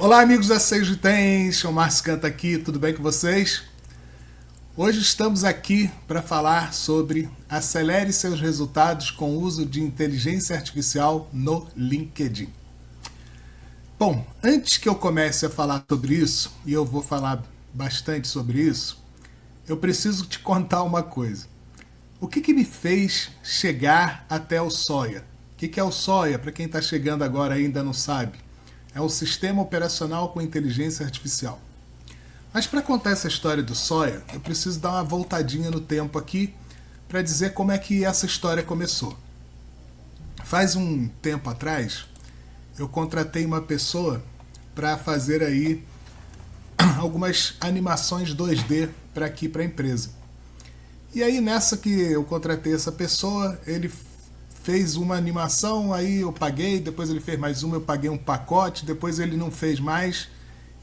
Olá, amigos da Seja Tem, o Márcio Canta aqui, tudo bem com vocês? Hoje estamos aqui para falar sobre acelere seus resultados com o uso de inteligência artificial no LinkedIn. Bom, antes que eu comece a falar sobre isso, e eu vou falar bastante sobre isso, eu preciso te contar uma coisa. O que me fez chegar até o SOIA? O que é o SOIA? Para quem está chegando agora e ainda não sabe. É um sistema operacional com inteligência artificial. Mas para contar essa história do SOIA, eu preciso dar uma voltadinha no tempo aqui para dizer como é que essa história começou. Faz um tempo atrás, eu contratei uma pessoa para fazer aí algumas animações 2D para aqui para a empresa. E aí nessa que eu contratei essa pessoa, ele fez uma animação, aí eu paguei, depois ele fez mais uma, eu paguei um pacote, depois ele não fez mais,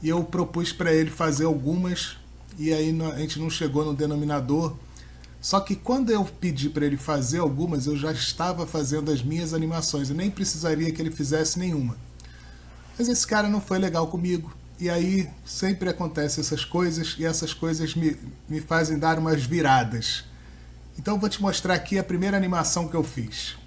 e eu propus para ele fazer algumas, e aí a gente não chegou no denominador. Só que quando eu pedi para ele fazer algumas, eu já estava fazendo as minhas animações, eu nem precisaria que ele fizesse nenhuma. Mas esse cara não foi legal comigo, e aí sempre acontecem essas coisas, e essas coisas me fazem dar umas viradas. Então eu vou te mostrar aqui a primeira animação que eu fiz.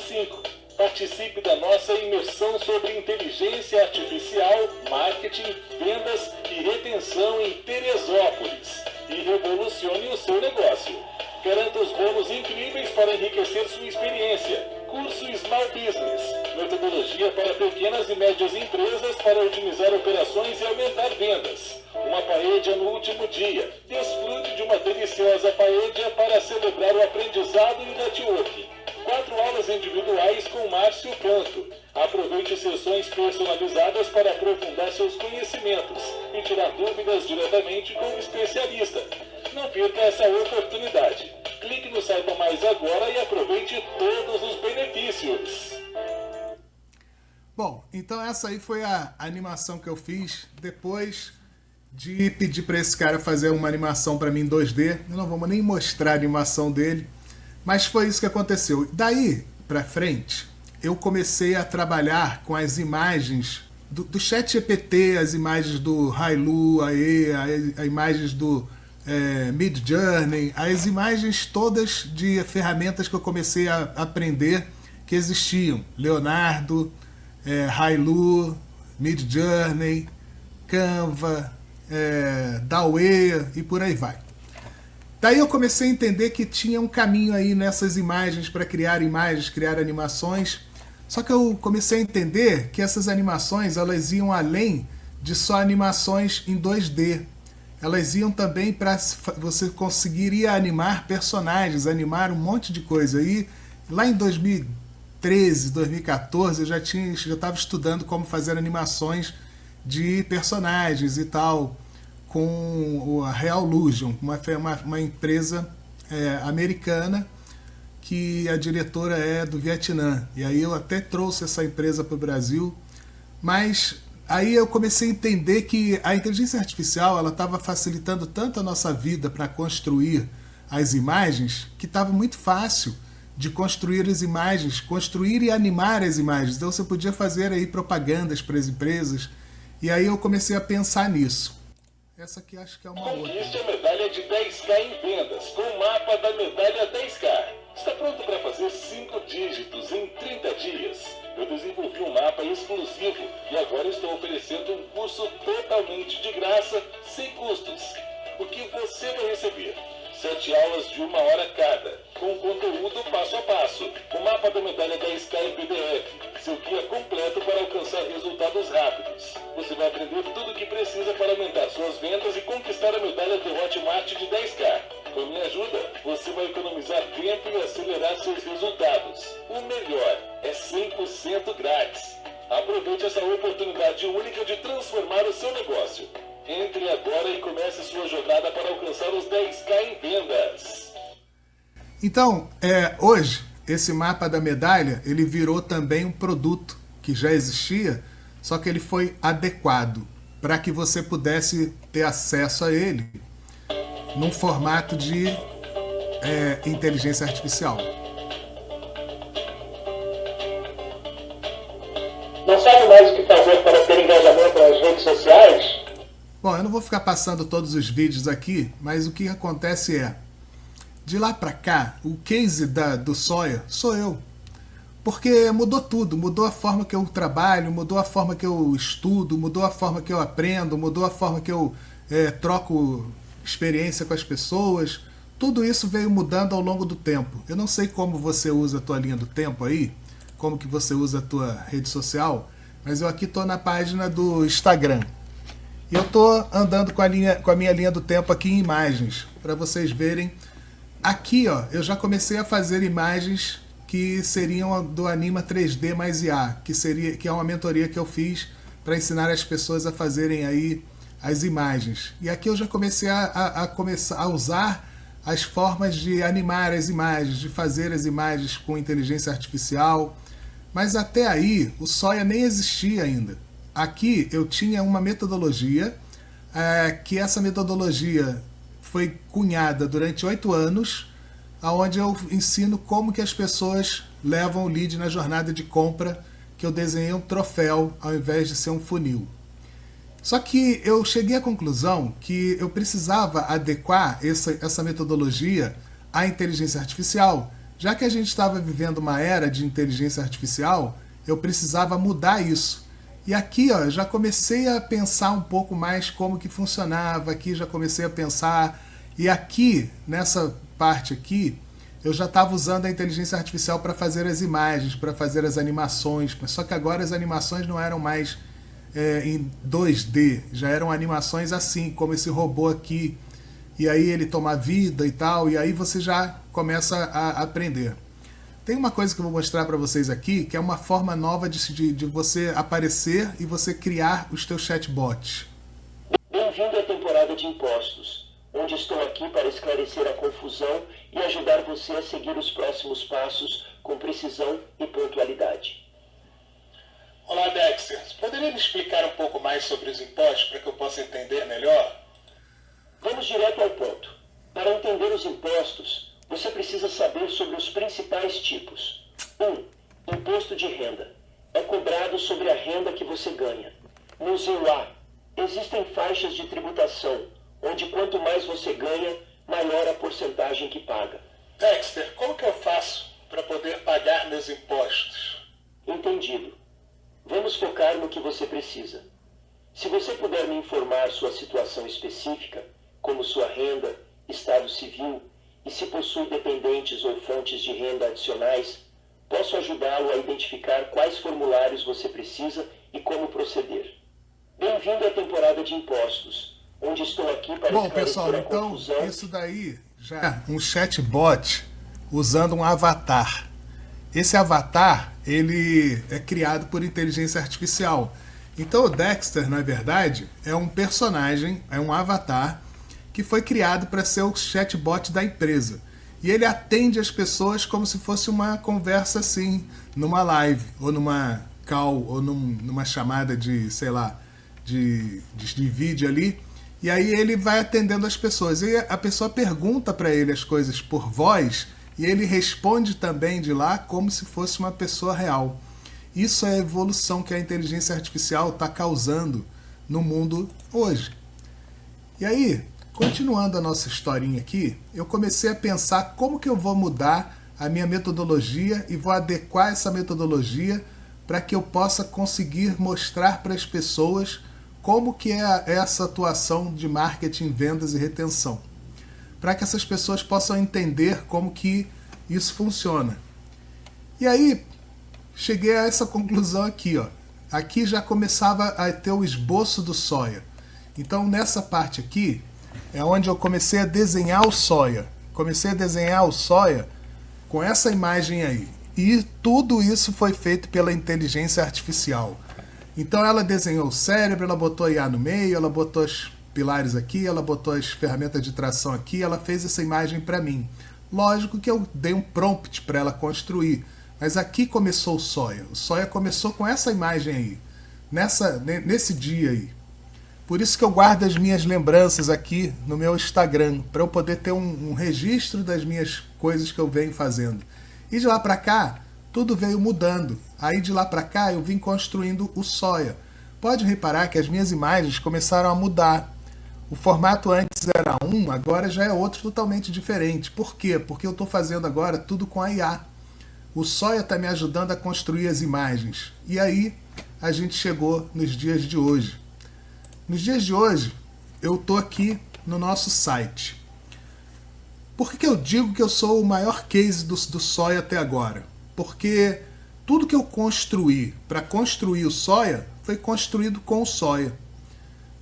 5. Participe da nossa imersão sobre inteligência artificial, marketing, vendas e retenção em Teresópolis e revolucione o seu negócio. Garanta os bônus incríveis para enriquecer sua experiência. Curso Small Business, metodologia para pequenas e médias empresas para otimizar operações e aumentar vendas. Uma paella no último dia. Desfrute de uma deliciosa paella para celebrar o aprendizado e o networking. 4 aulas individuais com Márcio Canto. Aproveite sessões personalizadas para aprofundar seus conhecimentos e tirar dúvidas diretamente com o especialista. Não perca essa oportunidade. Clique no Saiba Mais agora e aproveite todos os benefícios. Bom, então essa aí foi a animação que eu fiz depois de pedir para esse cara fazer uma animação para mim em 2D. Eu não vou nem mostrar a animação dele, mas foi isso que aconteceu. Daí para frente, eu comecei a trabalhar com as imagens do ChatGPT, as imagens do Hailu, as imagens do Midjourney, as imagens todas de ferramentas que eu comecei a aprender que existiam. Leonardo, Hailu, Midjourney, Canva, Dall-E e por aí vai. Daí eu comecei a entender que tinha um caminho aí nessas imagens para criar imagens, criar animações. Só que eu comecei a entender que essas animações elas iam além de só animações em 2D. Elas iam também para você conseguir animar personagens, animar um monte de coisa. E lá em 2013, 2014, eu já estava estudando como fazer animações de personagens e tal, com a Reallusion, uma empresa americana que a diretora é do Vietnã. E aí eu até trouxe essa empresa para o Brasil, mas aí eu comecei a entender que a inteligência artificial ela estava facilitando tanto a nossa vida para construir as imagens, que estava muito fácil de construir as imagens, construir e animar as imagens. Então você podia fazer aí propagandas para as empresas, e aí eu comecei a pensar nisso. Essa aqui acho que é uma outra. Conquiste a medalha de 10K em vendas com o mapa da medalha 10K. Está pronto para fazer 5 dígitos em 30 dias? Eu desenvolvi um mapa exclusivo e agora estou oferecendo um curso totalmente de graça, sem custos. O que você vai receber? 7 aulas de 1 hora cada, com conteúdo passo a passo. O mapa da medalha 10K em PDF, seu guia completo para alcançar resultados rápidos. Você vai aprender tudo o que precisa para aumentar suas vendas e conquistar a medalha do Hotmart de 10K. Com minha ajuda, você vai economizar tempo e acelerar seus resultados. O melhor é 100% grátis. Aproveite essa oportunidade única de transformar o seu negócio. Entre agora e comece sua jornada para alcançar os 10K em vendas. Então, hoje, esse mapa da medalha, ele virou também um produto que já existia, só que ele foi adequado para que você pudesse ter acesso a ele num formato de inteligência artificial. sabe mais o que fazer para ter engajamento nas redes sociais? Bom, eu não vou ficar passando todos os vídeos aqui, mas o que acontece é, de lá pra cá, o case do Soia sou eu. Porque mudou tudo, mudou a forma que eu trabalho, mudou a forma que eu estudo, mudou a forma que eu aprendo, mudou a forma que eu troco experiência com as pessoas. Tudo isso veio mudando ao longo do tempo. Eu não sei como você usa a tua linha do tempo aí, como que você usa a tua rede social, mas eu aqui estou na página do Instagram. E eu estou andando com a minha linha do tempo aqui em imagens, para vocês verem. Aqui, ó, eu já comecei a fazer imagens que seriam do Anima 3D mais IA, que é uma mentoria que eu fiz para ensinar as pessoas a fazerem aí as imagens. E aqui eu já comecei a usar as formas de animar as imagens, de fazer as imagens com inteligência artificial. Mas até aí o Soia nem existia ainda. Aqui eu tinha uma metodologia, que essa metodologia foi cunhada durante 8 anos, onde eu ensino como que as pessoas levam o lead na jornada de compra, que eu desenhei um troféu ao invés de ser um funil. Só que eu cheguei à conclusão que eu precisava adequar essa metodologia à inteligência artificial. Já que a gente estava vivendo uma era de inteligência artificial, eu precisava mudar isso. E aqui, ó, já comecei a pensar um pouco mais como que funcionava, aqui já comecei a pensar, e aqui, nessa parte aqui, eu já estava usando a inteligência artificial para fazer as imagens, para fazer as animações, só que agora as animações não eram mais em 2D, já eram animações assim, como esse robô aqui, e aí ele toma vida e tal, e aí você já começa a aprender. Tem uma coisa que eu vou mostrar para vocês aqui, que é uma forma nova de você aparecer e você criar os teus chatbots. Bem-vindo à temporada de impostos, onde estou aqui para esclarecer a confusão e ajudar você a seguir os próximos passos com precisão e pontualidade. Olá, Dexter. Poderia me explicar um pouco mais sobre os impostos para que eu possa entender melhor? Vamos direto ao ponto. Para entender os impostos, você precisa saber sobre os principais tipos. 1. Imposto de renda. É cobrado sobre a renda que você ganha. No ZEUA, existem faixas de tributação, onde quanto mais você ganha, maior a porcentagem que paga. Dexter, como que eu faço para poder pagar meus impostos? Entendido. Vamos focar no que você precisa. Se você puder me informar sua situação específica, como sua renda, estado civil, e se possui dependentes ou fontes de renda adicionais, posso ajudá-lo a identificar quais formulários você precisa e como proceder. Bem-vindo à temporada de impostos, onde estou aqui para Bom, esclarecer pessoal, a então confusão. isso daí já é um chatbot usando um avatar. Esse avatar, ele é criado por inteligência artificial. Então o Dexter, na verdade, é um personagem, é um avatar que foi criado para ser o chatbot da empresa. E ele atende as pessoas como se fosse uma conversa assim, numa live, ou numa call, ou numa chamada de, sei lá, de vídeo ali. E aí ele vai atendendo as pessoas. E a pessoa pergunta para ele as coisas por voz, e ele responde também de lá como se fosse uma pessoa real. Isso é a evolução que a inteligência artificial está causando no mundo hoje. E aí, continuando a nossa historinha aqui, eu comecei a pensar como que eu vou mudar a minha metodologia e vou adequar essa metodologia para que eu possa conseguir mostrar para as pessoas como que é essa atuação de marketing, vendas e retenção. Para que essas pessoas possam entender como que isso funciona. E aí, cheguei a essa conclusão aqui, ó. Aqui já começava a ter o esboço do Soia. Então, nessa parte aqui, é onde eu comecei a desenhar o Soia. Comecei a desenhar o Soia com essa imagem aí. E tudo isso foi feito pela inteligência artificial. Então ela desenhou o cérebro, ela botou a IA no meio, ela botou os pilares aqui, ela botou as ferramentas de tração aqui, ela fez essa imagem para mim. Lógico que eu dei um prompt para ela construir, mas aqui começou o Soia. O Soia começou com essa imagem aí, nesse dia aí. Por isso que eu guardo as minhas lembranças aqui no meu Instagram, para eu poder ter um registro das minhas coisas que eu venho fazendo. E de lá para cá, tudo veio mudando. Aí de lá para cá eu vim construindo o Soya. Pode reparar que as minhas imagens começaram a mudar. O formato antes era um, agora já é outro totalmente diferente. Por quê? Porque eu estou fazendo agora tudo com a IA. O Soya está me ajudando a construir as imagens. E aí a gente chegou nos dias de hoje. Nos dias de hoje, eu estou aqui no nosso site. Por que eu digo que eu sou o maior case do Soya até agora? Porque tudo que eu construí para construir o Soya foi construído com o Soya.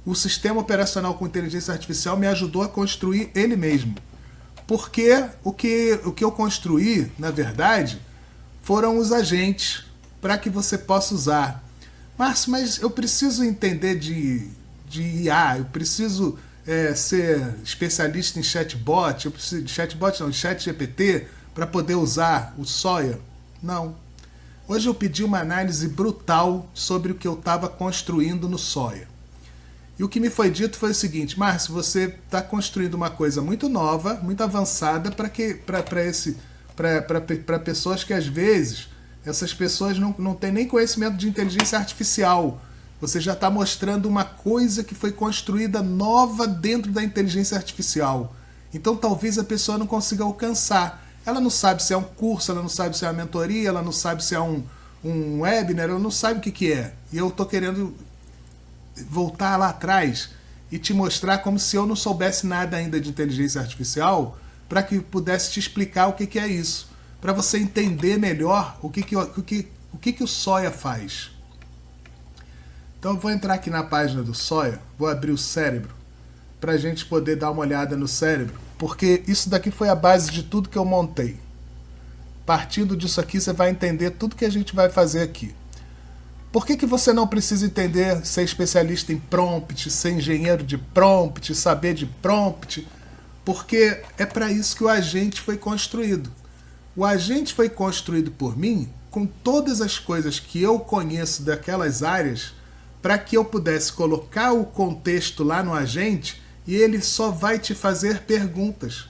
O sistema operacional com inteligência artificial me ajudou a construir ele mesmo. Porque o que eu construí, na verdade, foram os agentes para que você possa usar. Márcio, mas eu preciso entender de IA, eu preciso ser especialista em chatbot, eu preciso de chatbot não, de ChatGPT para poder usar o Soya? Não. Hoje eu pedi uma análise brutal sobre o que eu estava construindo no Soya. E o que me foi dito foi o seguinte: Márcio, você está construindo uma coisa muito nova, muito avançada para pessoas que às vezes essas pessoas não têm nem conhecimento de inteligência artificial. Você já está mostrando uma coisa que foi construída nova dentro da inteligência artificial. Então talvez a pessoa não consiga alcançar. Ela não sabe se é um curso, ela não sabe se é uma mentoria, ela não sabe se é um webinar, ela não sabe o que é. E eu estou querendo voltar lá atrás e te mostrar como se eu não soubesse nada ainda de inteligência artificial, para que pudesse te explicar o que é isso, para você entender melhor o que o Soya faz. Então eu vou entrar aqui na página do Soya, vou abrir o cérebro, para a gente poder dar uma olhada no cérebro, porque isso daqui foi a base de tudo que eu montei. Partindo disso aqui, você vai entender tudo que a gente vai fazer aqui. Por que você não precisa entender, ser especialista em prompt, ser engenheiro de prompt, saber de prompt? Porque é para isso que o agente foi construído. O agente foi construído por mim com todas as coisas que eu conheço daquelas áreas, para que eu pudesse colocar o contexto lá no agente e ele só vai te fazer perguntas.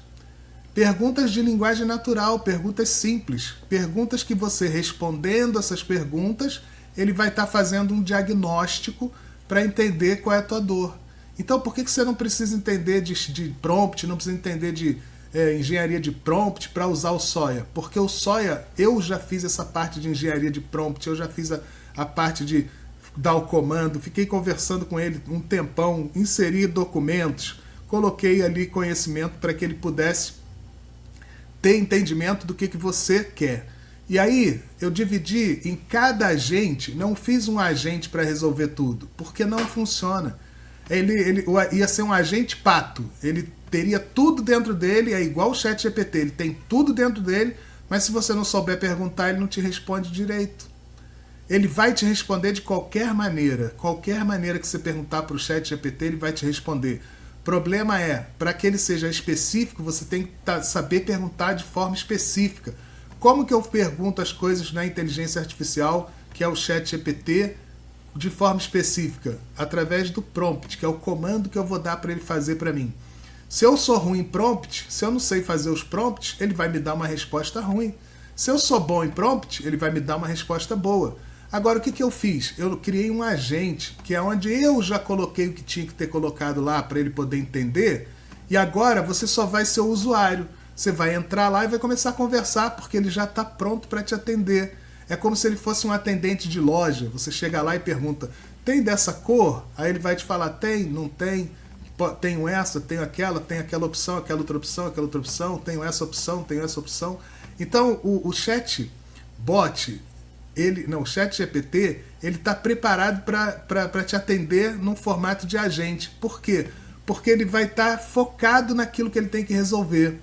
Perguntas de linguagem natural, perguntas simples, perguntas que você respondendo essas perguntas, ele vai estar fazendo um diagnóstico para entender qual é a tua dor. Então por que você não precisa entender de prompt, não precisa entender de engenharia de prompt para usar o Soya? Porque o Soya, eu já fiz essa parte de engenharia de prompt, eu já fiz a parte de dar o comando, fiquei conversando com ele um tempão, inseri documentos, coloquei ali conhecimento para que ele pudesse ter entendimento do que você quer. E aí eu dividi em cada agente, não fiz um agente para resolver tudo, porque não funciona. Ele ia ser um agente pato, ele teria tudo dentro dele, é igual o ChatGPT, ele tem tudo dentro dele, mas se você não souber perguntar, ele não te responde direito. Ele vai te responder de qualquer maneira que você perguntar para o ChatGPT, ele vai te responder. O problema é, para que ele seja específico, você tem que saber perguntar de forma específica. Como que eu pergunto as coisas na inteligência artificial, que é o ChatGPT, de forma específica? Através do prompt, que é o comando que eu vou dar para ele fazer para mim. Se eu sou ruim em prompt, se eu não sei fazer os prompts, ele vai me dar uma resposta ruim. Se eu sou bom em prompt, ele vai me dar uma resposta boa. Agora, o que eu fiz? Eu criei um agente, que é onde eu já coloquei o que tinha que ter colocado lá para ele poder entender, e agora você só vai ser o usuário. Você vai entrar lá e vai começar a conversar, porque ele já está pronto para te atender. É como se ele fosse um atendente de loja. Você chega lá e pergunta, tem dessa cor? Aí ele vai te falar, tem, não tem, tenho essa, tenho aquela, tem aquela opção, aquela outra opção, aquela outra opção, tenho essa opção, tenho essa opção. Então o chatbot, o ChatGPT, ele está preparado para te atender num formato de agente. Por quê? Porque ele vai estar focado naquilo que ele tem que resolver.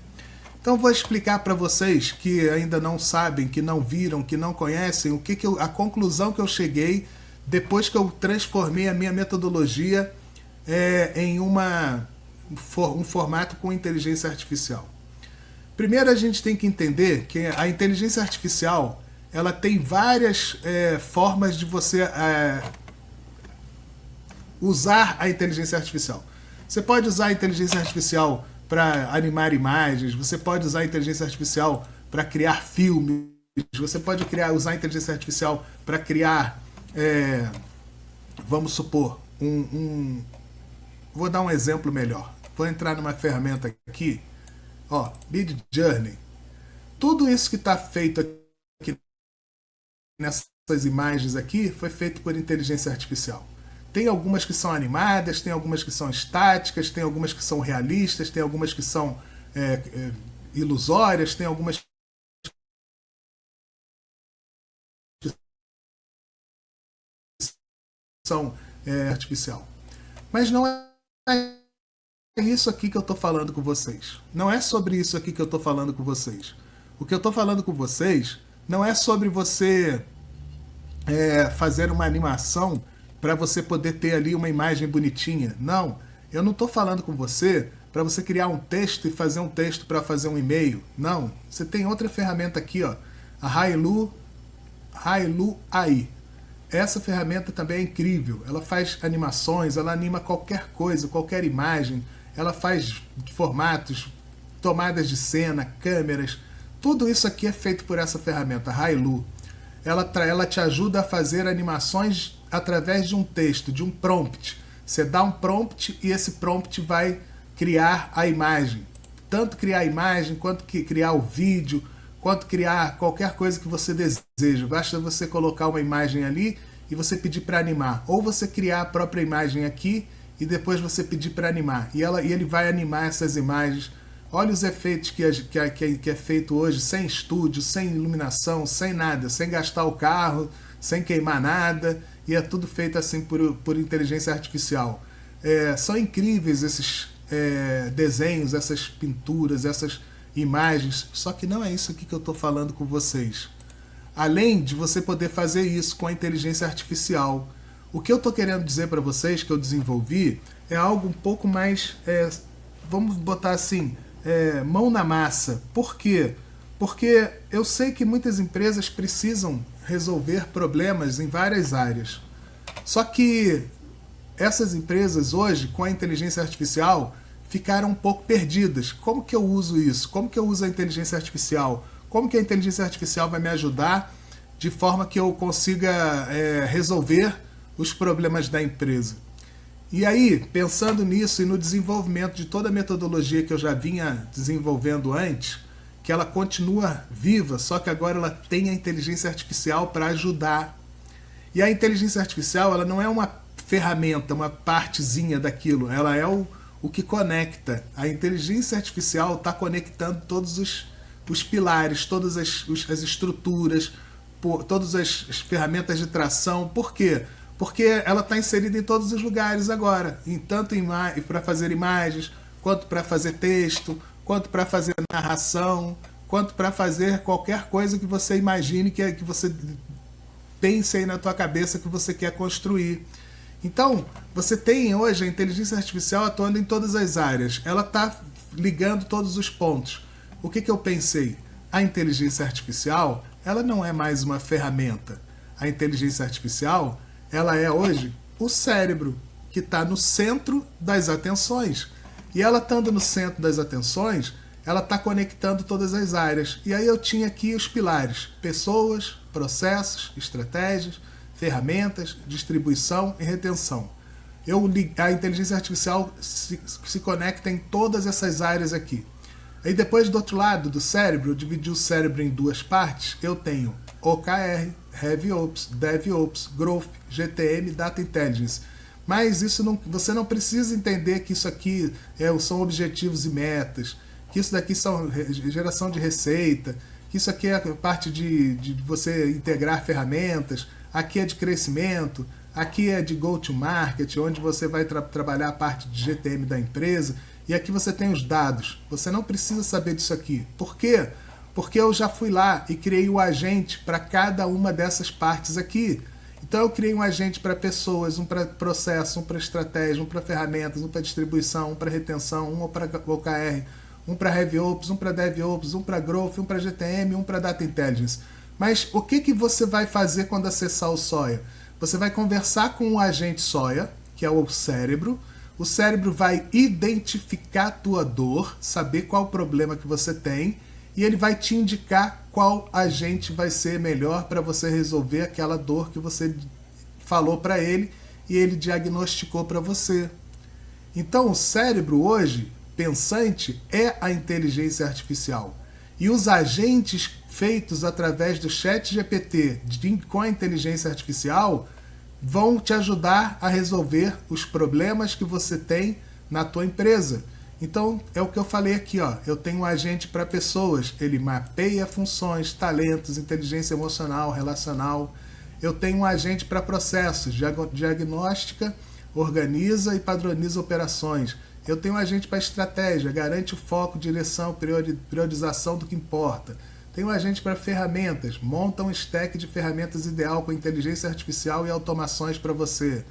Então vou explicar para vocês que ainda não sabem, que não viram, que não conhecem, a conclusão que eu cheguei depois que eu transformei a minha metodologia em um formato com inteligência artificial. Primeiro a gente tem que entender que a inteligência artificial ela tem várias formas de você usar a inteligência artificial. Você pode usar a inteligência artificial para animar imagens, você pode usar a inteligência artificial para criar filmes, você pode usar a inteligência artificial para criar, vamos supor, vou dar um exemplo melhor. Vou entrar numa ferramenta aqui, ó, Midjourney. Tudo isso que está feito aqui nessas imagens aqui foi feito por inteligência artificial. Tem algumas que são animadas, tem algumas que são estáticas, tem algumas que são realistas, tem algumas que são ilusórias, tem algumas que são artificial. Mas não é isso aqui que eu estou falando com vocês. Não é sobre isso aqui que eu estou falando com vocês. O que eu estou falando com vocês não é sobre você fazer uma animação para você poder ter ali uma imagem bonitinha. Não, eu não estou falando com você para você criar um texto e fazer um texto para fazer um e-mail. Não, você tem outra ferramenta aqui, ó, a Hailu AI. Essa ferramenta também é incrível. Ela faz animações, ela anima qualquer coisa, qualquer imagem. Ela faz formatos, tomadas de cena, câmeras. Tudo isso aqui é feito por essa ferramenta, Hailu. Ela te ajuda a fazer animações através de um texto, de um prompt. Você dá um prompt e esse prompt vai criar a imagem. Tanto criar a imagem, quanto criar o vídeo, quanto criar qualquer coisa que você deseja. Basta você colocar uma imagem ali e você pedir para animar. Ou você criar a própria imagem aqui e depois você pedir para animar. E ele vai animar essas imagens. Olha os efeitos que é feito hoje, sem estúdio, sem iluminação, sem nada, sem gastar o carro, sem queimar nada, e é tudo feito assim por inteligência artificial. São incríveis esses desenhos, essas pinturas, essas imagens, só que não é isso aqui que eu estou falando com vocês. Além de você poder fazer isso com a inteligência artificial, o que eu estou querendo dizer para vocês, que eu desenvolvi, é algo um pouco mais, vamos botar assim, mão na massa. Por quê? Porque eu sei que muitas empresas precisam resolver problemas em várias áreas. Só que essas empresas hoje, com a inteligência artificial, ficaram um pouco perdidas. Como que eu uso isso? Como que eu uso a inteligência artificial? Como que a inteligência artificial vai me ajudar de forma que eu consiga resolver os problemas da empresa? E aí, pensando nisso e no desenvolvimento de toda a metodologia que eu já vinha desenvolvendo antes, que ela continua viva, só que agora ela tem a inteligência artificial para ajudar. E a inteligência artificial, ela não é uma ferramenta, uma partezinha daquilo, ela é o que conecta. A inteligência artificial está conectando todos os pilares, todas as estruturas, todas as ferramentas de tração. Por quê? Porque ela está inserida em todos os lugares agora, tanto para fazer imagens, quanto para fazer texto, quanto para fazer narração, quanto para fazer qualquer coisa que você imagine, que você pense aí na tua cabeça que você quer construir. Então, você tem hoje a inteligência artificial atuando em todas as áreas. Ela está ligando todos os pontos. O que eu pensei? A inteligência artificial, ela não é mais uma ferramenta. A inteligência artificial, ela é hoje o cérebro, que está no centro das atenções. E ela estando no centro das atenções, ela está conectando todas as áreas. E aí eu tinha aqui os pilares: pessoas, processos, estratégias, ferramentas, distribuição e retenção. A inteligência artificial se conecta em todas essas áreas aqui. Aí depois, do outro lado do cérebro, eu dividi o cérebro em duas partes. Eu tenho OKR, RevOps, DevOps, Growth, GTM, Data Intelligence. Mas você não precisa entender que isso aqui são objetivos e metas, que isso daqui são geração de receita, que isso aqui é a parte de você integrar ferramentas, aqui é de crescimento, aqui é de go-to-market, onde você vai trabalhar a parte de GTM da empresa, e aqui você tem os dados. Você não precisa saber disso aqui. Por quê? Porque eu já fui lá e criei o agente para cada uma dessas partes aqui. Então eu criei um agente para pessoas, um para processo, um para estratégia, um para ferramentas, um para distribuição, um para retenção, um para OKR, um para RevOps, um para DevOps, um para Growth, um para GTM, um para Data Intelligence. Mas o que você vai fazer quando acessar o Soya? Você vai conversar com o agente Soya, que é o cérebro. O cérebro vai identificar a tua dor, saber qual o problema que você tem, e ele vai te indicar qual agente vai ser melhor para você resolver aquela dor que você falou para ele e ele diagnosticou para você. Então o cérebro hoje, pensante, é a inteligência artificial. E os agentes feitos através do ChatGPT com a inteligência artificial vão te ajudar a resolver os problemas que você tem na tua empresa. Então, é o que eu falei aqui, ó. Eu tenho um agente para pessoas, ele mapeia funções, talentos, inteligência emocional, relacional. Eu tenho um agente para processos, diagnóstica, organiza e padroniza operações. Eu tenho um agente para estratégia, garante o foco, direção, priorização do que importa. Tenho um agente para ferramentas, monta um stack de ferramentas ideal com inteligência artificial e automações para você.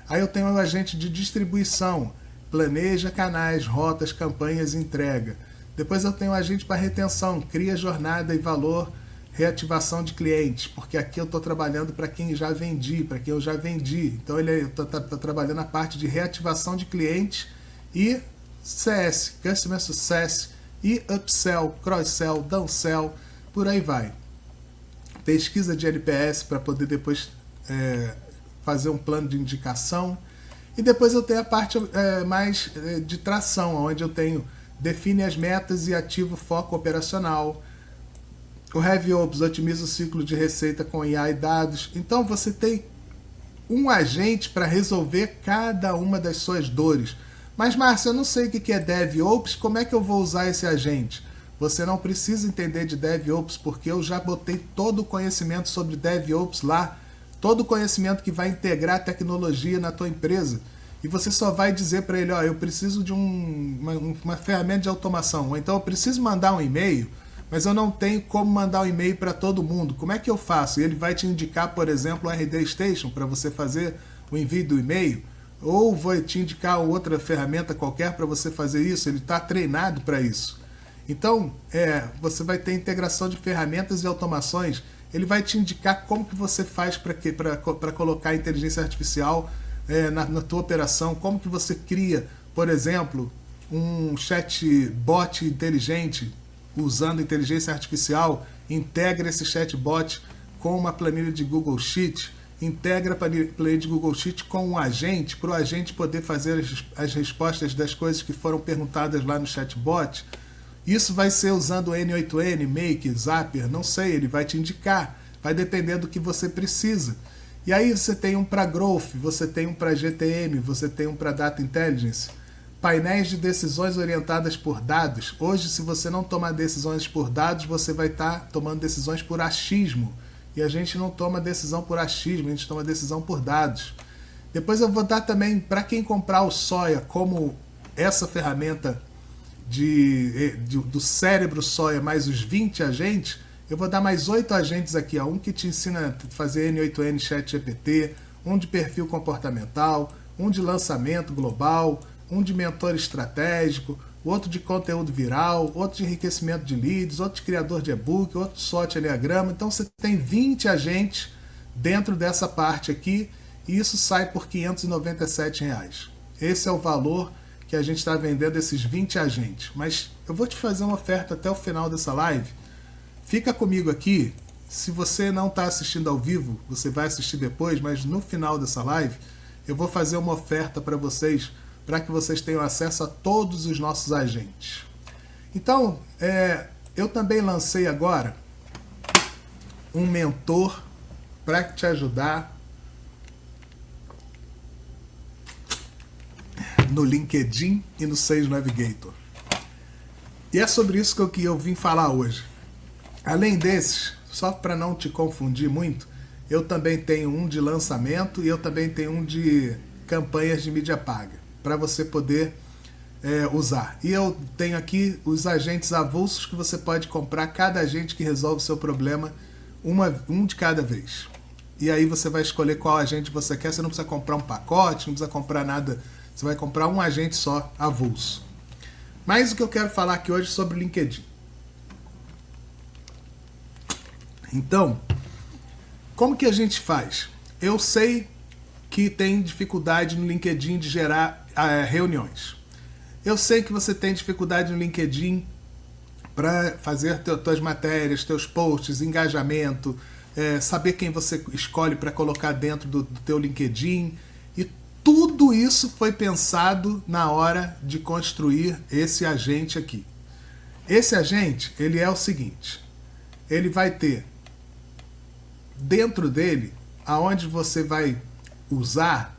Aí eu tenho um agente de distribuição, planeja canais, rotas, campanhas e entrega. Depois eu tenho um agente para retenção, cria jornada e valor, reativação de clientes, porque aqui eu estou trabalhando para quem já vendi, para quem eu já vendi. Então ele está trabalhando a parte de reativação de clientes e CS, Customer Success, e upsell, cross-sell, downsell, por aí vai. Pesquisa de NPS para poder depois fazer um plano de indicação. E depois eu tenho a parte mais de tração, onde eu tenho define as metas e ativa o foco operacional. O Heavy Ops otimiza o ciclo de receita com IA e dados. Então você tem um agente para resolver cada uma das suas dores. Mas, Márcio, eu não sei o que é DevOps, como é que eu vou usar esse agente? Você não precisa entender de DevOps, porque eu já botei todo o conhecimento sobre DevOps lá, todo o conhecimento que vai integrar tecnologia na tua empresa. E você só vai dizer para ele, ó, eu preciso de uma ferramenta de automação, ou então eu preciso mandar um e-mail, mas eu não tenho como mandar um e-mail para todo mundo. Como é que eu faço? E ele vai te indicar, por exemplo, o RD Station para você fazer o envio do e-mail, ou vou te indicar outra ferramenta qualquer para você fazer isso. Ele está treinado para isso. Então, você vai ter integração de ferramentas e automações. Ele vai te indicar como que você faz para colocar a inteligência artificial na tua operação, como que você cria, por exemplo, um chatbot inteligente usando inteligência artificial, integra esse chatbot com uma planilha de Google Sheet, integra a planilha de Google Sheet com um agente, para o agente poder fazer as respostas das coisas que foram perguntadas lá no chatbot. Isso vai ser usando o N8N, Make, Zapier, não sei, ele vai te indicar, vai depender do que você precisa. E aí você tem um para Growth, você tem um para GTM, você tem um para Data Intelligence, painéis de decisões orientadas por dados. Hoje, se você não tomar decisões por dados, você vai estar tomando decisões por achismo. E a gente não toma decisão por achismo, a gente toma decisão por dados. Depois eu vou dar também, para quem comprar o Soia, como essa ferramenta do cérebro Soia, mais os 20 agentes, eu vou dar mais 8 agentes aqui. Ó. Um que te ensina a fazer N8N ChatGPT, um de perfil comportamental, um de lançamento global, um de mentor estratégico, outro de conteúdo viral, outro de enriquecimento de leads, outro de criador de e-book, outro de SWOT Enneagrama. Então você tem 20 agentes dentro dessa parte aqui e isso sai por R$ 597. Esse é o valor que a gente está vendendo esses 20 agentes. Mas eu vou te fazer uma oferta até o final dessa live. Fica comigo aqui. Se você não está assistindo ao vivo, você vai assistir depois, mas no final dessa live eu vou fazer uma oferta para vocês, para que vocês tenham acesso a todos os nossos agentes. Então, eu também lancei agora um mentor para te ajudar no LinkedIn e no Sales Navigator. E é sobre isso que eu vim falar hoje. Além desses, só para não te confundir muito, eu também tenho um de lançamento e eu também tenho um de campanhas de mídia paga, para você poder usar. E eu tenho aqui os agentes avulsos que você pode comprar, cada agente que resolve o seu problema, um de cada vez. E aí você vai escolher qual agente você quer, você não precisa comprar um pacote, não precisa comprar nada, você vai comprar um agente só, avulso. Mas o que eu quero falar aqui hoje é sobre o LinkedIn. Então, como que a gente faz? Eu sei que tem dificuldade no LinkedIn de gerar reuniões. Eu sei que você tem dificuldade no LinkedIn para fazer tuas matérias, teus posts, engajamento, saber quem você escolhe para colocar dentro do teu LinkedIn. E tudo isso foi pensado na hora de construir esse agente aqui. Esse agente, ele é o seguinte, ele vai ter dentro dele, aonde você vai usar,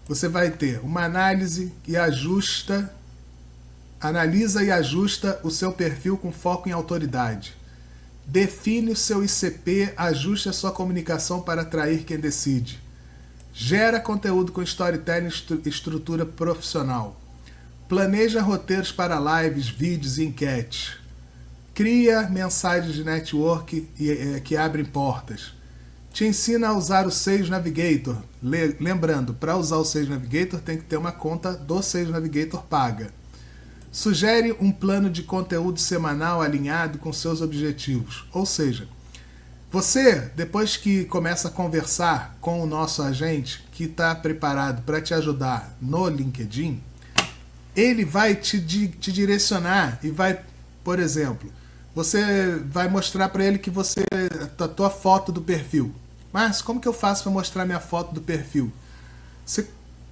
você vai ter uma analisa e ajusta o seu perfil com foco em autoridade. Define o seu ICP, ajuste a sua comunicação para atrair quem decide. Gera conteúdo com storytelling e estrutura profissional. Planeja roteiros para lives, vídeos e enquetes. Cria mensagens de network que abrem portas. Te ensina a usar o Sales Navigator. Lembrando, para usar o Sales Navigator tem que ter uma conta do Sales Navigator paga. Sugere um plano de conteúdo semanal alinhado com seus objetivos. Ou seja, você, depois que começa a conversar com o nosso agente, que está preparado para te ajudar no LinkedIn, ele vai te direcionar e vai, por exemplo, você vai mostrar para ele que você, a tua foto do perfil. Mas como que eu faço para mostrar minha foto do perfil? Você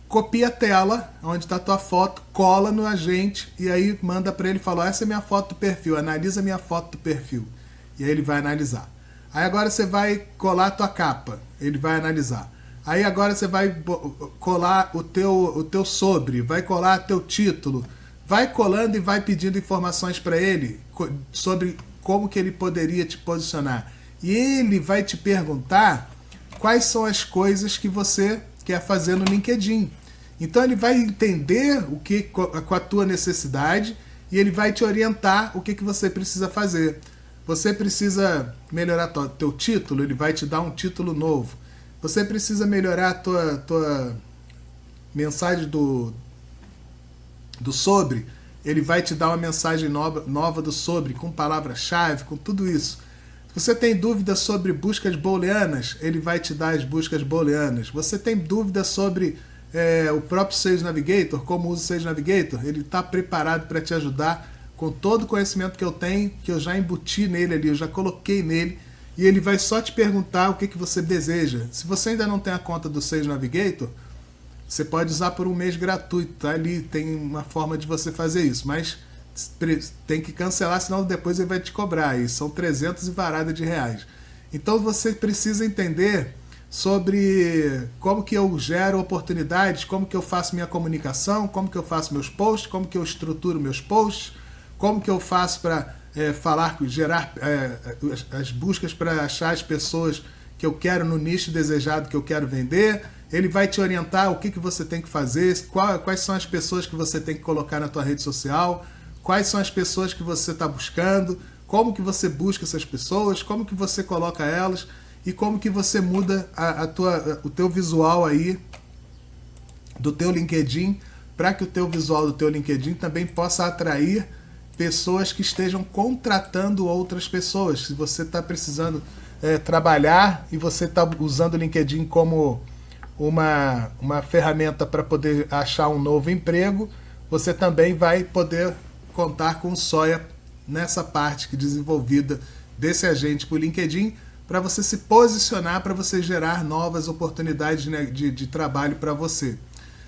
copia a tela onde está a tua foto, cola no agente e aí manda para ele e fala, essa é minha foto do perfil, analisa minha foto do perfil. E aí ele vai analisar. Aí agora você vai colar a tua capa, ele vai analisar. Aí agora você vai colar o teu sobre, vai colar teu título, vai colando e vai pedindo informações para ele sobre como que ele poderia te posicionar. E ele vai te perguntar quais são as coisas que você quer fazer no LinkedIn. Então ele vai entender com a tua necessidade e ele vai te orientar o que você precisa fazer. Você precisa melhorar teu título, ele vai te dar um título novo. Você precisa melhorar a tua mensagem do sobre, ele vai te dar uma mensagem nova do sobre, com palavra-chave, com tudo isso. Se você tem dúvidas sobre buscas booleanas, ele vai te dar as buscas booleanas. Você tem dúvidas sobre o próprio Sales Navigator, como usa o Sales Navigator, ele está preparado para te ajudar com todo o conhecimento que eu tenho, que eu já embuti nele ali, eu já coloquei nele, e ele vai só te perguntar o que você deseja. Se você ainda não tem a conta do Sales Navigator, você pode usar por um mês gratuito, tá? Ali tem uma forma de você fazer isso, mas tem que cancelar, senão depois ele vai te cobrar, e são 300 e varada de reais. Então você precisa entender sobre como que eu gero oportunidades, como que eu faço minha comunicação, como que eu faço meus posts, como que eu estruturo meus posts, como que eu faço para gerar as buscas para achar as pessoas que eu quero no nicho desejado que eu quero vender. Ele vai te orientar o que você tem que fazer, quais são as pessoas que você tem que colocar na tua rede social, quais são as pessoas que você está buscando, como que você busca essas pessoas, como que você coloca elas e como que você muda o teu visual aí do teu LinkedIn para que o teu visual do teu LinkedIn também possa atrair pessoas que estejam contratando outras pessoas. Se você está precisando trabalhar e você está usando o LinkedIn como uma ferramenta para poder achar um novo emprego, você também vai poder contar com o Soia nessa parte desenvolvida desse agente para o LinkedIn, para você se posicionar, para você gerar novas oportunidades de trabalho para você.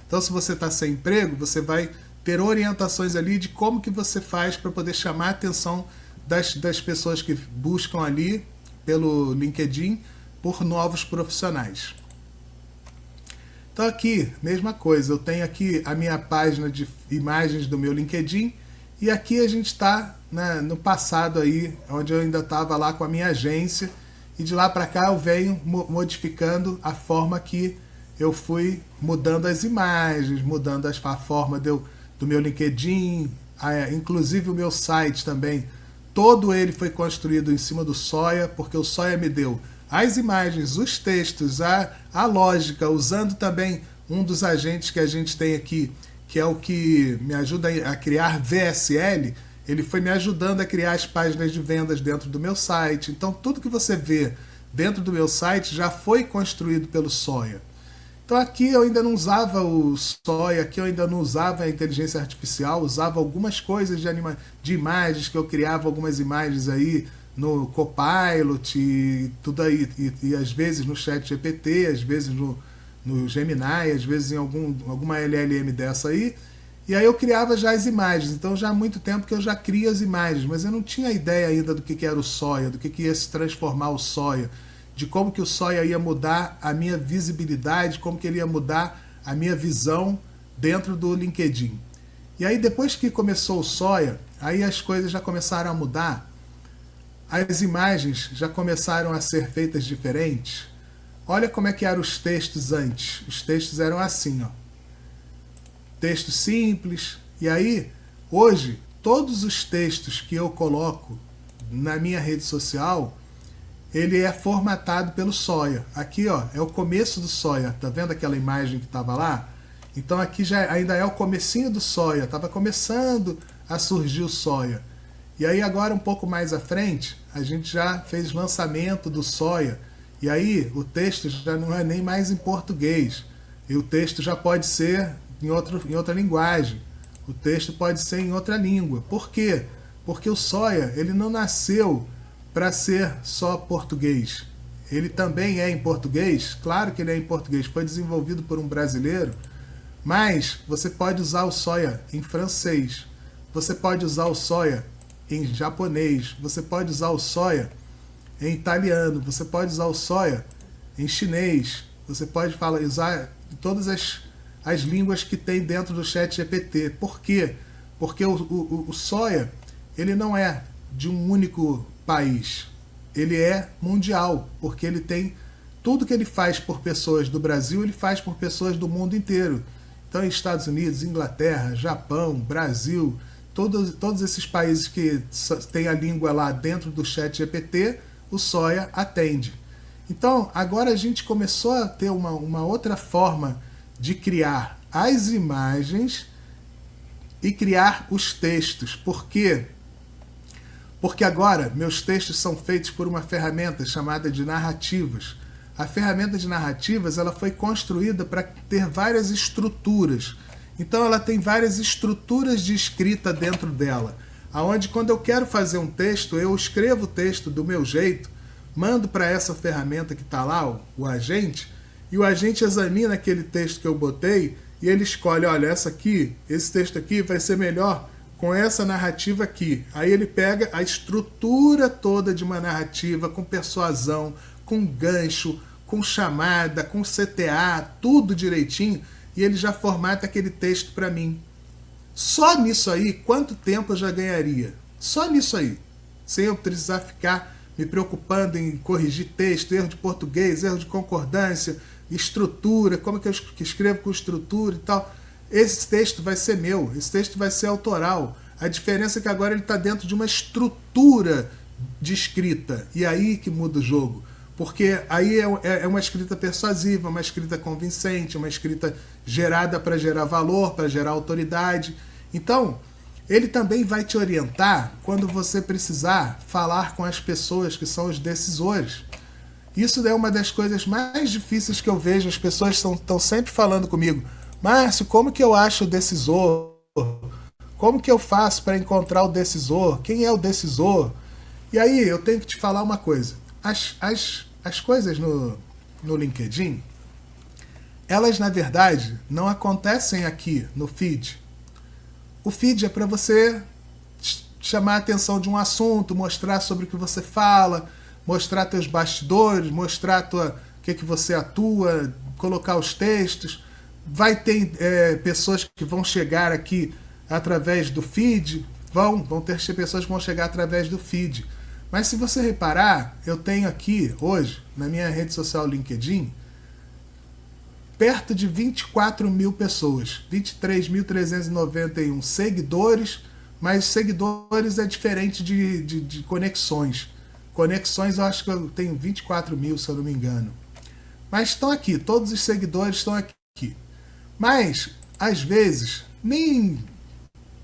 Então, se você está sem emprego, você vai ter orientações ali de como que você faz para poder chamar a atenção das pessoas que buscam ali pelo LinkedIn por novos profissionais. Então aqui, mesma coisa, eu tenho aqui a minha página de imagens do meu LinkedIn e aqui a gente está no passado aí, onde eu ainda estava lá com a minha agência e de lá para cá eu venho modificando a forma que eu fui mudando as imagens, mudando a forma do meu LinkedIn, inclusive o meu site também, todo ele foi construído em cima do Soia, porque o Soia me deu as imagens, os textos, a lógica, usando também um dos agentes que a gente tem aqui, que é o que me ajuda a criar VSL, ele foi me ajudando a criar as páginas de vendas dentro do meu site. Então tudo que você vê dentro do meu site já foi construído pelo Soia. Então aqui eu ainda não usava o Soya, aqui eu ainda não usava a inteligência artificial, usava algumas coisas de imagens, que eu criava algumas imagens aí no Copilot e tudo aí, e às vezes no ChatGPT, às vezes no Gemini, às vezes em alguma LLM dessa aí, e aí eu criava já as imagens. Então já há muito tempo que eu já crio as imagens, mas eu não tinha ideia ainda do que era o Soya, do que ia se transformar o Soya, de como que o Soya ia mudar a minha visibilidade, como que ele ia mudar a minha visão dentro do LinkedIn. E aí depois que começou o Soya, aí as coisas já começaram a mudar, as imagens já começaram a ser feitas diferentes. Olha como é que eram os textos antes. Os textos eram assim, ó. Texto simples. E aí, hoje, todos os textos que eu coloco na minha rede social, ele é formatado pelo Soya. Aqui, ó, é o começo do Soya. Tá vendo aquela imagem que estava lá? Então aqui já ainda é o comecinho do Soya. Estava começando a surgir o Soya. E aí agora um pouco mais à frente, a gente já fez lançamento do Soya. E aí o texto já não é nem mais em português. E o texto já pode ser em outra linguagem. O texto pode ser em outra língua. Por quê? Porque o Soya, ele não nasceu para ser só português. Ele também é em português, claro que ele é em português, foi desenvolvido por um brasileiro, mas você pode usar o Soya em francês, você pode usar o Soya em japonês, você pode usar o Soya em italiano, você pode usar o Soya em chinês, você pode usar todas as línguas que tem dentro do ChatGPT. Por quê? Porque o Soya, ele não é de um único país, ele é mundial, porque ele tem tudo que ele faz por pessoas do Brasil, ele faz por pessoas do mundo inteiro. Então, Estados Unidos, Inglaterra, Japão, Brasil, todos esses países que têm a língua lá dentro do ChatGPT, o Soya atende. Então, agora a gente começou a ter uma outra forma de criar as imagens e criar os textos. Por quê? Porque agora meus textos são feitos por uma ferramenta chamada de narrativas. A ferramenta de narrativas, ela foi construída para ter várias estruturas. Então ela tem várias estruturas de escrita dentro dela, aonde quando eu quero fazer um texto, eu escrevo o texto do meu jeito, mando para essa ferramenta que está lá, o agente, e o agente examina aquele texto que eu botei e ele escolhe, olha, esse texto aqui vai ser melhor com essa narrativa aqui. Aí ele pega a estrutura toda de uma narrativa, com persuasão, com gancho, com chamada, com CTA, tudo direitinho, e ele já formata aquele texto para mim. Só nisso aí, quanto tempo eu já ganharia? Só nisso aí. Sem eu precisar ficar me preocupando em corrigir texto, erro de português, erro de concordância, estrutura, como é que eu escrevo com estrutura e tal. Esse texto vai ser meu, esse texto vai ser autoral. A diferença é que agora ele está dentro de uma estrutura de escrita. E aí que muda o jogo. Porque aí é uma escrita persuasiva, uma escrita convincente, uma escrita gerada para gerar valor, para gerar autoridade. Então, ele também vai te orientar quando você precisar falar com as pessoas que são os decisores. Isso é uma das coisas mais difíceis que eu vejo. As pessoas estão sempre falando comigo: Márcio, como que eu acho o decisor? Como que eu faço para encontrar o decisor? Quem é o decisor? E aí eu tenho que te falar uma coisa. As coisas no LinkedIn, elas na verdade não acontecem aqui no feed. O feed é para você chamar a atenção de um assunto, mostrar sobre o que você fala, mostrar teus bastidores, mostrar o que você atua, colocar os textos. Vai ter pessoas que vão chegar aqui através do feed, vão ter pessoas que vão chegar através do feed. Mas se você reparar, eu tenho aqui hoje, na minha rede social LinkedIn, perto de 24 mil pessoas, 23.391 seguidores, mas seguidores é diferente de conexões. Conexões eu acho que eu tenho 24 mil, se eu não me engano. Mas estão aqui, todos os seguidores estão aqui. Mas, às vezes, nem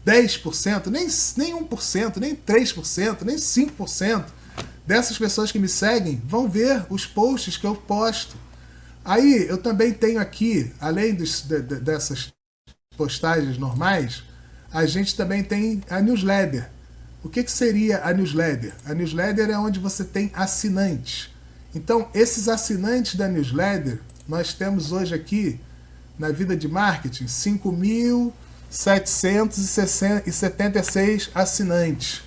10%, nem 1%, nem 3%, nem 5% dessas pessoas que me seguem vão ver os posts que eu posto. Aí eu também tenho aqui, além dessas postagens normais, a gente também tem a newsletter. O que seria a newsletter? A newsletter é onde você tem assinantes. Então, esses assinantes da newsletter, nós temos hoje aqui, na Vida de Marketing, 5.776 assinantes.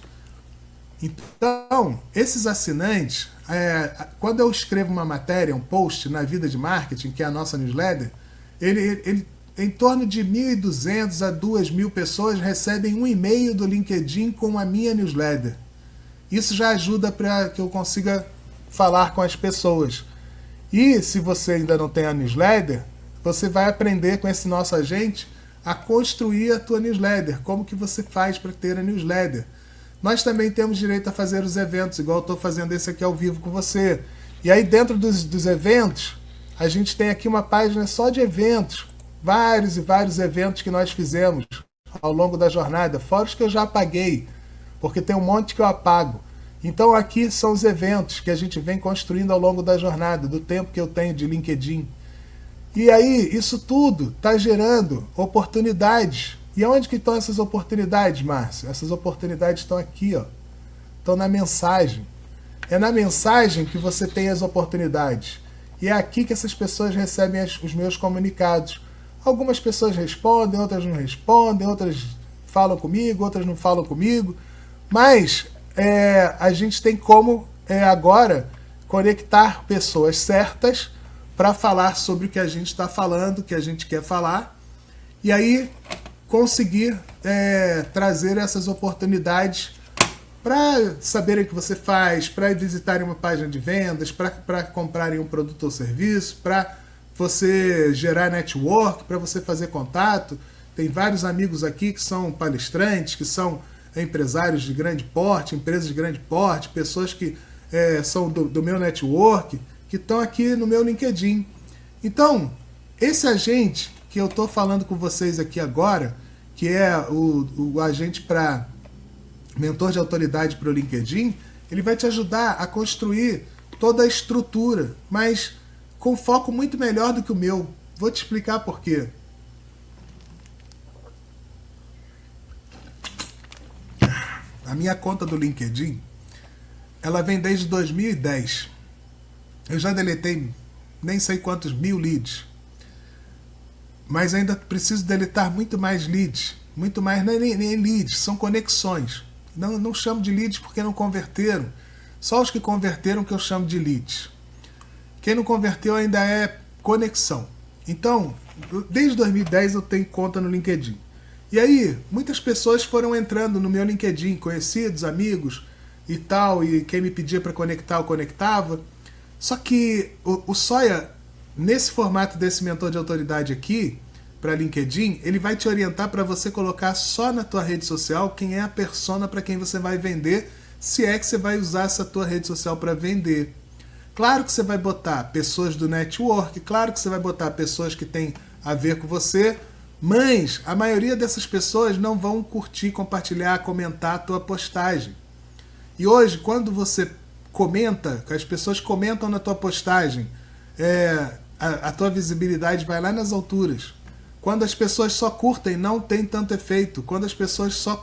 Então, esses assinantes, quando eu escrevo uma matéria, um post na Vida de Marketing, que é a nossa newsletter, ele em torno de 1.200 a 2.000 pessoas recebem um e-mail do LinkedIn com a minha newsletter. Isso já ajuda para que eu consiga falar com as pessoas. E se você ainda não tem a newsletter, você vai aprender com esse nosso agente a construir a tua newsletter. Como que você faz para ter a newsletter? Nós também temos direito a fazer os eventos, igual eu estou fazendo esse aqui ao vivo com você. E aí dentro dos eventos, a gente tem aqui uma página só de eventos. Vários e vários eventos que nós fizemos ao longo da jornada, fora os que eu já apaguei, porque tem um monte que eu apago. Então aqui são os eventos que a gente vem construindo ao longo da jornada, do tempo que eu tenho de LinkedIn. E aí, isso tudo está gerando oportunidades. E onde que estão essas oportunidades, Márcio? Essas oportunidades estão aqui, ó. Estão na mensagem. É na mensagem que você tem as oportunidades. E é aqui que essas pessoas recebem os meus comunicados. Algumas pessoas respondem, outras não respondem, outras falam comigo, outras não falam comigo. Mas a gente tem como agora conectar pessoas certas para falar sobre o que a gente está falando, o que a gente quer falar. E aí conseguir trazer essas oportunidades para saberem o que você faz, para visitarem uma página de vendas, para comprarem um produto ou serviço, para você gerar network, para você fazer contato. Tem vários amigos aqui que são palestrantes, que são empresários de grande porte, empresas de grande porte, pessoas que são do meu network, que estão aqui no meu LinkedIn. Então, esse agente que eu estou falando com vocês aqui agora, que é o agente para mentor de autoridade para o LinkedIn, ele vai te ajudar a construir toda a estrutura, mas com foco muito melhor do que o meu. Vou te explicar por quê. A minha conta do LinkedIn, ela vem desde 2010. Eu já deletei nem sei quantos 1000 leads. Mas ainda preciso deletar muito mais leads. Muito mais, não é nem leads, são conexões. Não chamo de leads porque não converteram. Só os que converteram que eu chamo de leads. Quem não converteu ainda é conexão. Então, desde 2010 eu tenho conta no LinkedIn. E aí, muitas pessoas foram entrando no meu LinkedIn, conhecidos, amigos e tal, e quem me pedia para conectar, eu conectava. Só que o Soia, nesse formato desse mentor de autoridade aqui, para LinkedIn, ele vai te orientar para você colocar só na tua rede social quem é a persona para quem você vai vender, se é que você vai usar essa tua rede social para vender. Claro que você vai botar pessoas do network, claro que você vai botar pessoas que têm a ver com você, mas a maioria dessas pessoas não vão curtir, compartilhar, comentar a tua postagem. E hoje, quando você comenta, as pessoas comentam na tua postagem, a tua visibilidade vai lá nas alturas. Quando as pessoas só curtem, não tem tanto efeito. Quando as pessoas só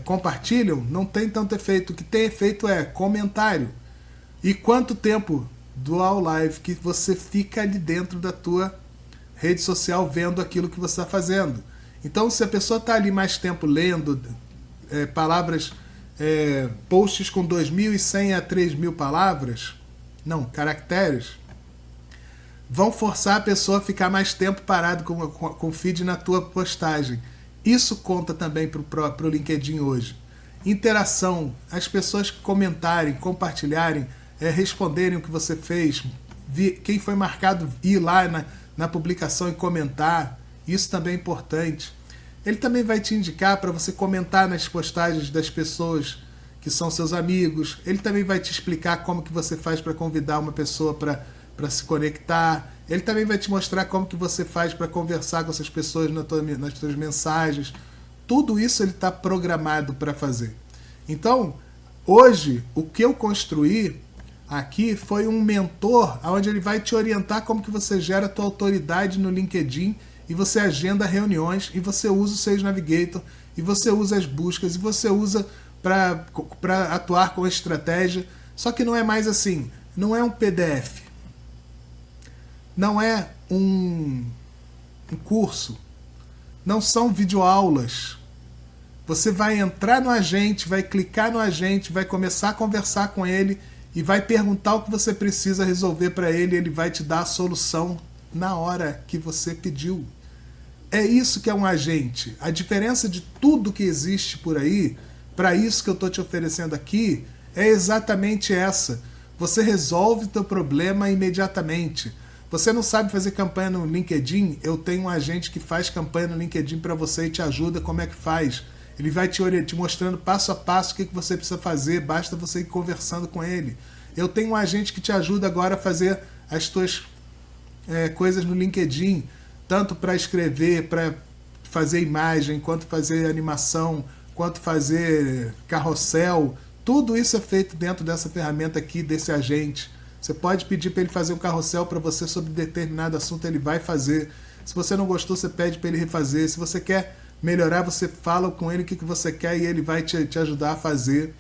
compartilham, não tem tanto efeito. O que tem efeito é comentário. E quanto tempo do live que você fica ali dentro da tua rede social vendo aquilo que você está fazendo. Então, se a pessoa está ali mais tempo lendo palavras, posts com 2.100 a 3.000 palavras, não, caracteres, vão forçar a pessoa a ficar mais tempo parado com o feed na tua postagem. Isso conta também para o LinkedIn hoje. Interação, as pessoas comentarem, compartilharem, responderem o que você fez, quem foi marcado ir lá na publicação e comentar, isso também é importante. Ele também vai te indicar para você comentar nas postagens das pessoas que são seus amigos. Ele também vai te explicar como que você faz para convidar uma pessoa para se conectar. Ele também vai te mostrar como que você faz para conversar com essas pessoas nas suas mensagens. Tudo isso ele está programado para fazer. Então, hoje, o que eu construí, aqui foi um mentor, onde ele vai te orientar como que você gera a tua autoridade no LinkedIn e você agenda reuniões e você usa o Sales Navigator e você usa as buscas e você usa para atuar com estratégia. Só que não é mais assim, não é um PDF, não é um curso, não são videoaulas. Você vai entrar no agente, vai clicar no agente, vai começar a conversar com ele e vai perguntar o que você precisa resolver para ele, ele vai te dar a solução na hora que você pediu. É isso que é um agente. A diferença de tudo que existe por aí, para isso que eu estou te oferecendo aqui, é exatamente essa. Você resolve o teu problema imediatamente. Você não sabe fazer campanha no LinkedIn? Eu tenho um agente que faz campanha no LinkedIn para você e te ajuda como é que faz. Ele vai te mostrando passo a passo o que você precisa fazer, basta você ir conversando com ele. Eu tenho um agente que te ajuda agora a fazer as tuas coisas no LinkedIn, tanto para escrever, para fazer imagem, quanto fazer animação, quanto fazer carrossel. Tudo isso é feito dentro dessa ferramenta aqui, desse agente. Você pode pedir para ele fazer um carrossel para você sobre determinado assunto, ele vai fazer. Se você não gostou, você pede para ele refazer. Se você quer melhorar, você fala com ele o que você quer e ele vai te ajudar a fazer.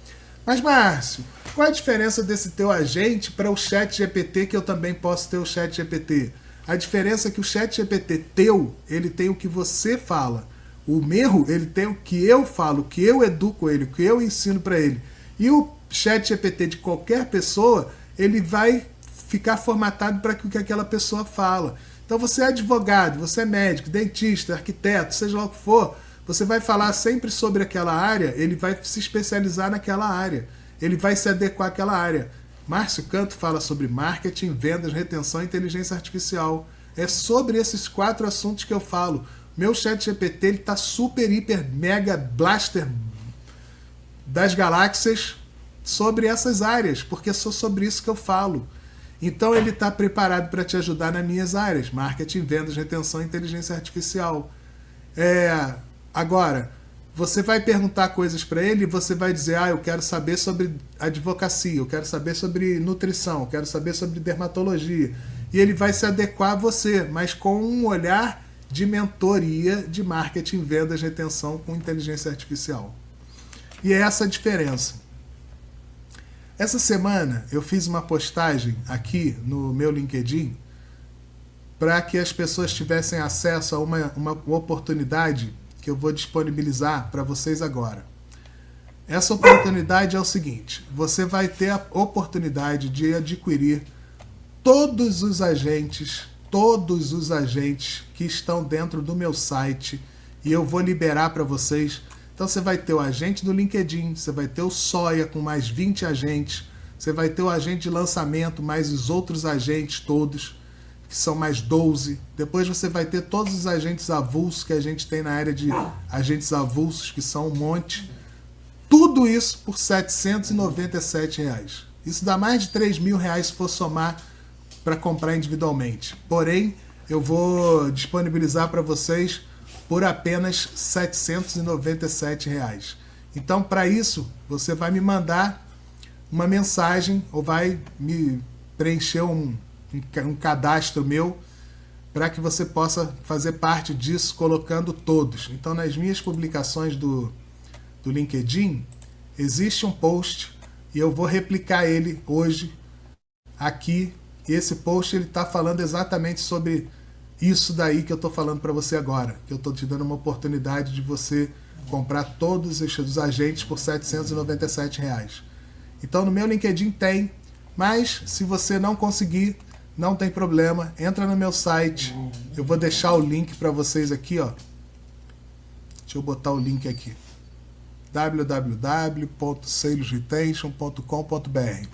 Mas, Márcio, qual a diferença desse teu agente para o ChatGPT, que eu também posso ter o ChatGPT? A diferença é que o ChatGPT teu, ele tem o que você fala. O meu, ele tem o que eu falo, o que eu educo ele, o que eu ensino para ele. E o ChatGPT de qualquer pessoa, ele vai ficar formatado para o que aquela pessoa fala. Então você é advogado, você é médico, dentista, arquiteto, seja lá o que for, você vai falar sempre sobre aquela área, ele vai se especializar naquela área, ele vai se adequar àquela área. Márcio Canto fala sobre marketing, vendas, retenção e inteligência artificial. É sobre esses 4 assuntos que eu falo. Meu ChatGPT está super, hiper, mega, blaster das galáxias sobre essas áreas, porque é só sobre isso que eu falo. Então ele está preparado para te ajudar nas minhas áreas, marketing, vendas, retenção e inteligência artificial. Agora, você vai perguntar coisas para ele e você vai dizer, eu quero saber sobre advocacia, eu quero saber sobre nutrição, eu quero saber sobre dermatologia. E ele vai se adequar a você, mas com um olhar de mentoria de marketing, vendas, retenção com inteligência artificial. E é essa a diferença. Essa semana eu fiz uma postagem aqui no meu LinkedIn para que as pessoas tivessem acesso a uma oportunidade que eu vou disponibilizar para vocês agora. Essa oportunidade é o seguinte: você vai ter a oportunidade de adquirir todos os agentes que estão dentro do meu site e eu vou liberar para vocês. Então você vai ter o agente do LinkedIn, você vai ter o Soia com mais 20 agentes, você vai ter o agente de lançamento, mais os outros agentes todos, que são mais 12. Depois você vai ter todos os agentes avulsos que a gente tem na área de agentes avulsos, que são um monte. Tudo isso por R$ 797. Isso dá mais de R$3.000 se for somar para comprar individualmente. Porém, eu vou disponibilizar para vocês por apenas R$ 797. Então, para isso, você vai me mandar uma mensagem ou vai me preencher um cadastro meu para que você possa fazer parte disso colocando todos. Então, nas minhas publicações do LinkedIn, existe um post e eu vou replicar ele hoje aqui. E esse post ele está falando exatamente sobre isso daí que eu estou falando para você agora, que eu estou te dando uma oportunidade de você comprar todos os agentes por R$ 797. Então no meu LinkedIn tem, mas se você não conseguir, não tem problema, entra no meu site, eu vou deixar o link para vocês aqui, ó. Deixa eu botar o link aqui, www.salesretention.com.br.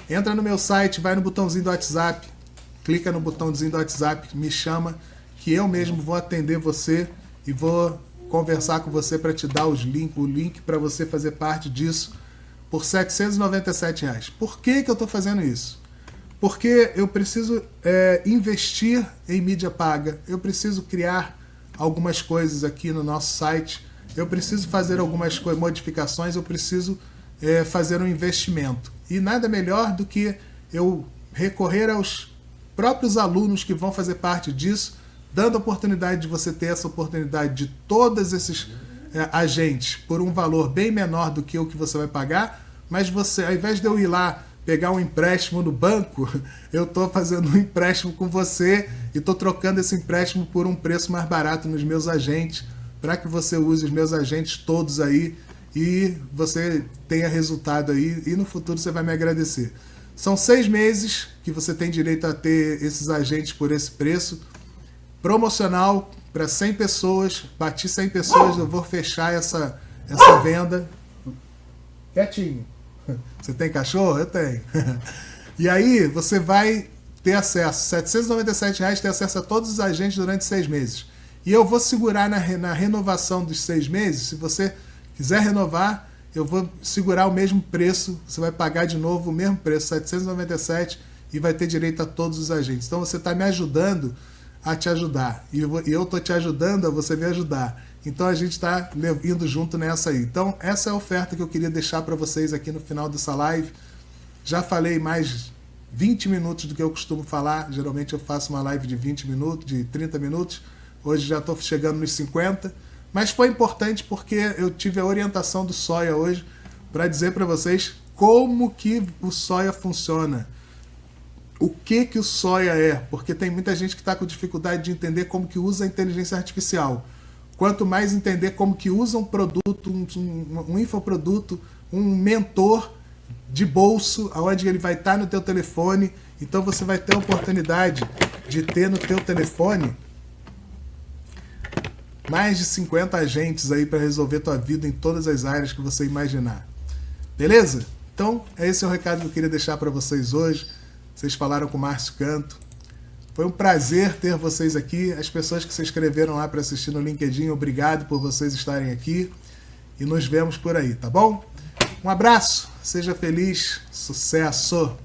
Entra no meu site, vai no botãozinho do WhatsApp, clica no botãozinho do WhatsApp, me chama, que eu mesmo vou atender você e vou conversar com você para te dar o link para você fazer parte disso por R$ 797. Por que eu estou fazendo isso? Porque eu preciso investir em mídia paga, eu preciso criar algumas coisas aqui no nosso site, eu preciso fazer algumas modificações, eu preciso fazer um investimento. E nada melhor do que eu recorrer aos próprios alunos que vão fazer parte disso, dando a oportunidade de você ter essa oportunidade de todos esses agentes por um valor bem menor do que o que você vai pagar, mas você, ao invés de eu ir lá pegar um empréstimo no banco, eu estou fazendo um empréstimo com você e estou trocando esse empréstimo por um preço mais barato nos meus agentes, para que você use os meus agentes todos aí e você tenha resultado aí e no futuro você vai me agradecer. São 6 meses que você tem direito a ter esses agentes por esse preço, promocional para 100 pessoas, bati 100 pessoas, eu vou fechar essa venda. Quietinho. Você tem cachorro? Eu tenho. E aí você vai ter acesso, R$ 797 ter acesso a todos os agentes durante 6 meses. E eu vou segurar na renovação dos 6 meses, se você quiser renovar, eu vou segurar o mesmo preço, você vai pagar de novo o mesmo preço, 797, e vai ter direito a todos os agentes. Então você está me ajudando a te ajudar, e eu estou te ajudando a você me ajudar. Então a gente está indo junto nessa aí. Então essa é a oferta que eu queria deixar para vocês aqui no final dessa live. Já falei mais 20 minutos do que eu costumo falar, geralmente eu faço uma live de 20 minutos, de 30 minutos, hoje já estou chegando nos 50, mas foi importante porque eu tive a orientação do Soia hoje para dizer para vocês como que o Soia funciona. O que o Soia é, porque tem muita gente que está com dificuldade de entender como que usa a inteligência artificial. Quanto mais entender como que usa um produto, um infoproduto, um mentor de bolso, onde ele vai estar no teu telefone, então você vai ter a oportunidade de ter no teu telefone mais de 50 agentes aí para resolver tua vida em todas as áreas que você imaginar. Beleza? Então, esse é o recado que eu queria deixar para vocês hoje. Vocês falaram com o Márcio Canto. Foi um prazer ter vocês aqui. As pessoas que se inscreveram lá para assistir no LinkedIn, obrigado por vocês estarem aqui. E nos vemos por aí, tá bom? Um abraço, seja feliz, sucesso!